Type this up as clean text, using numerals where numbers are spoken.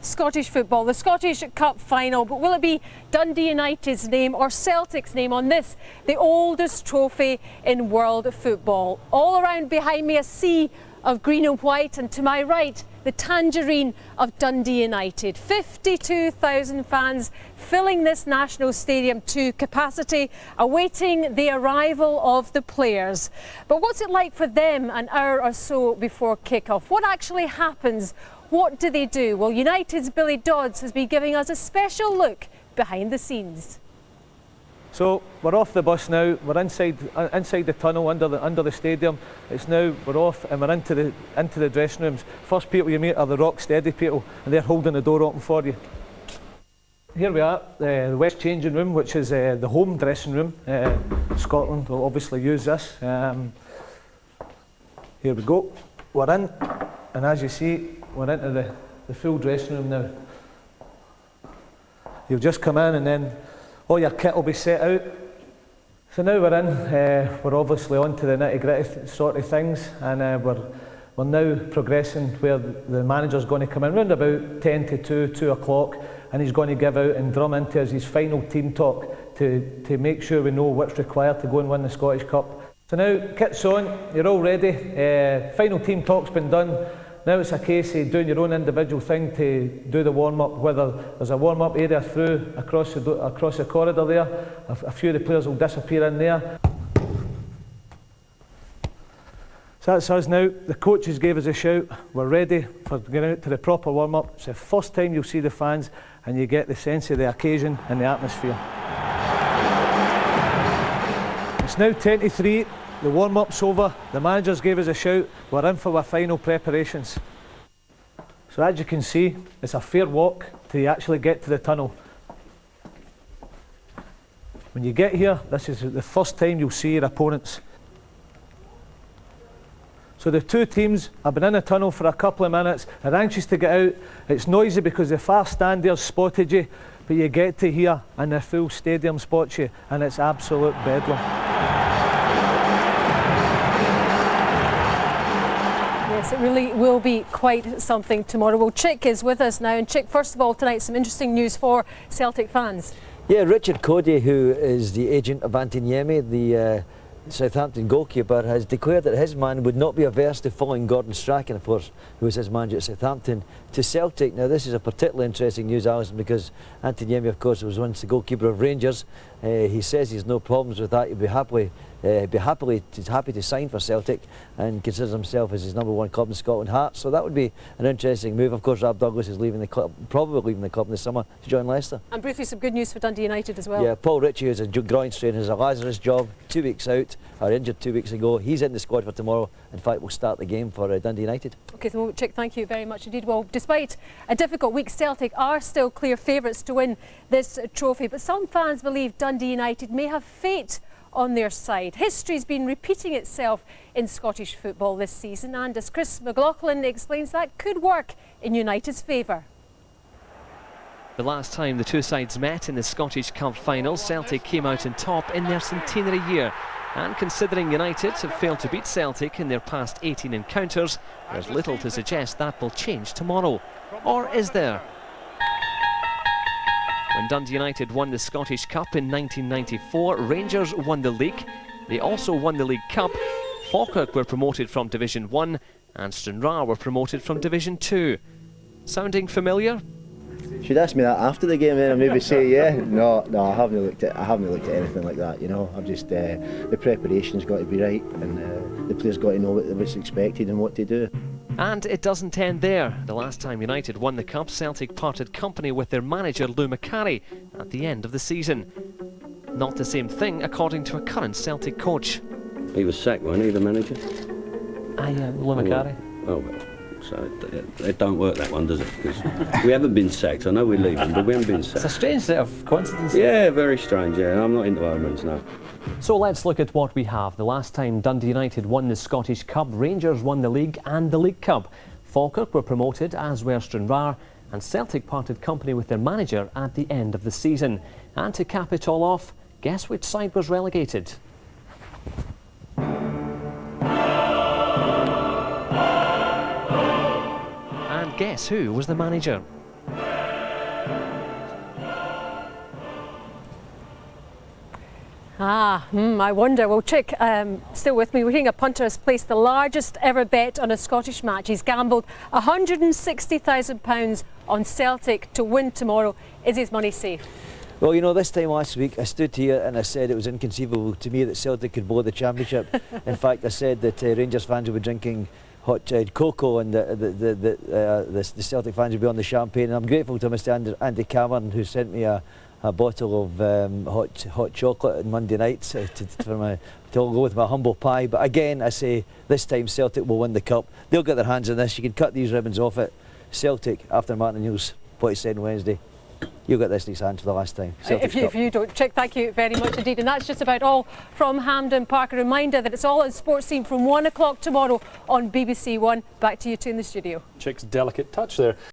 Scottish football, the Scottish Cup final, but will it be Dundee United's name or Celtic's name on this, the oldest trophy in world football? All around behind me a sea of green and white, and to my right the tangerine of Dundee United. 52,000 fans filling this national stadium to capacity, awaiting the arrival of the players. But what's it like for them an hour or so before kick-off? What actually happens? What do they do? Well, United's Billy Dodds has been giving us a special look behind the scenes. So we're off the bus now. We're inside the tunnel under the stadium. It's now we're off and we're into the dressing rooms. First people you meet are the rock steady people, and they're holding the door open for you. Here we are, the West changing room, which is the home dressing room. Scotland will obviously use this. Here we go. We're in, and as you see, we're into the full dressing room now. You've just come in, and then all your kit will be set out. So now we're in, we're obviously on to the nitty-gritty sort of things, and we're now progressing where the manager's going to come in around about 10 to 2 o'clock, and he's going to give out and drum into us his final team talk to make sure we know what's required to go and win the Scottish Cup. So now, kit's on, you're all ready, final team talk's been done. Now it's a case of doing your own individual thing to do the warm-up, whether there's a warm-up area through across the corridor there. A few of the players will disappear in there. So that's us now. The coaches gave us a shout. We're ready for getting out to the proper warm-up. It's the first time you'll see the fans and you get the sense of the occasion and the atmosphere. It's now 10 to 3. The warm-up's over, the managers gave us a shout, we're in for our final preparations. So as you can see, it's a fair walk till you actually get to the tunnel. When you get here, this is the first time you'll see your opponents. So the two teams have been in the tunnel for a couple of minutes, are anxious to get out. It's noisy because the far stand there spotted you, but you get to here and the full stadium spots you, and it's absolute bedlam. Yes, it really will be quite something tomorrow. Well, Chick is with us now, and Chick, first of all, tonight some interesting news for Celtic fans. Yeah, Richard Cody, who is the agent of Antiniemi, the Southampton goalkeeper, has declared that his man would not be averse to following Gordon Strachan, of course, who was his manager at Southampton, to Celtic. Now, this is a particularly interesting news, Alison, because Antiniemi, of course, was once the goalkeeper of Rangers. He says he's no problems with that. He'd be happy to sign for Celtic and considers himself as his #1 club in Scotland, Hearts. So that would be an interesting move. Of course, Rob Douglas is leaving the club, probably leaving the club in the summer to join Leicester. And briefly, some good news for Dundee United as well. Yeah, Paul Ritchie, who's a groin strain, has a Lazarus job, 2 weeks out, or injured 2 weeks ago. He's in the squad for tomorrow. In fact, we'll start the game for Dundee United. OK, so Chick, thank you very much indeed. Well, despite a difficult week, Celtic are still clear favourites to win this trophy, but some fans believe Dundee United may have fate on their side. History's been repeating itself in Scottish football this season, and as Chris McLaughlin explains, that could work in United's favour. The last time the two sides met in the Scottish Cup final, Celtic came out on top in their centenary year. And considering United have failed to beat Celtic in their past 18 encounters, there's little to suggest that will change tomorrow. Or is there? When Dundee United won the Scottish Cup in 1994, Rangers won the league. They also won the League Cup. Falkirk were promoted from Division 1 and Stranraer were promoted from Division 2. Sounding familiar? Should ask me that after the game, then I'll maybe say yeah. No, I haven't looked at anything like that. You know, I've just the preparation's got to be right, and the players got to know what's expected and what to do. And it doesn't end there. The last time United won the Cup, Celtic parted company with their manager Lou Macari at the end of the season. Not the same thing according to a current Celtic coach. He was sacked, wasn't he, the manager? Lou Macari. Oh, well, so it don't work, that one, does it? Because we haven't been sacked. I know we're leaving, but we haven't been sacked. It's a strange set of coincidences. Yeah, very strange, yeah. I'm not into arguments now. So let's look at what we have. The last time Dundee United won the Scottish Cup, Rangers won the League and the League Cup. Falkirk were promoted, as were Stranraer, and Celtic parted company with their manager at the end of the season. And to cap it all off, guess which side was relegated? And guess who was the manager? I wonder. Well, Chick, still with me. We're hearing a punter has placed the largest ever bet on a Scottish match. He's gambled £160,000 on Celtic to win tomorrow. Is his money safe? Well, you know, this time last week I stood here and I said it was inconceivable to me that Celtic could blow the championship. In fact, I said that Rangers fans would be drinking hot cocoa and the Celtic fans would be on the champagne. And I'm grateful to Mr. Andy Cameron, who sent me a bottle of hot chocolate on Monday nights to go with my humble pie. But again, I say this time Celtic will win the cup. They'll get their hands on this. You can cut these ribbons off it. Celtic, after Martin O'Neill's what he said on Wednesday, you'll get this in his hands for the last time. If you don't, Chick, thank you very much indeed. And that's just about all from Hampden Park. A reminder that it's all at Sports Scene from 1 o'clock tomorrow on BBC One. Back to you two in the studio. Chick's delicate touch there.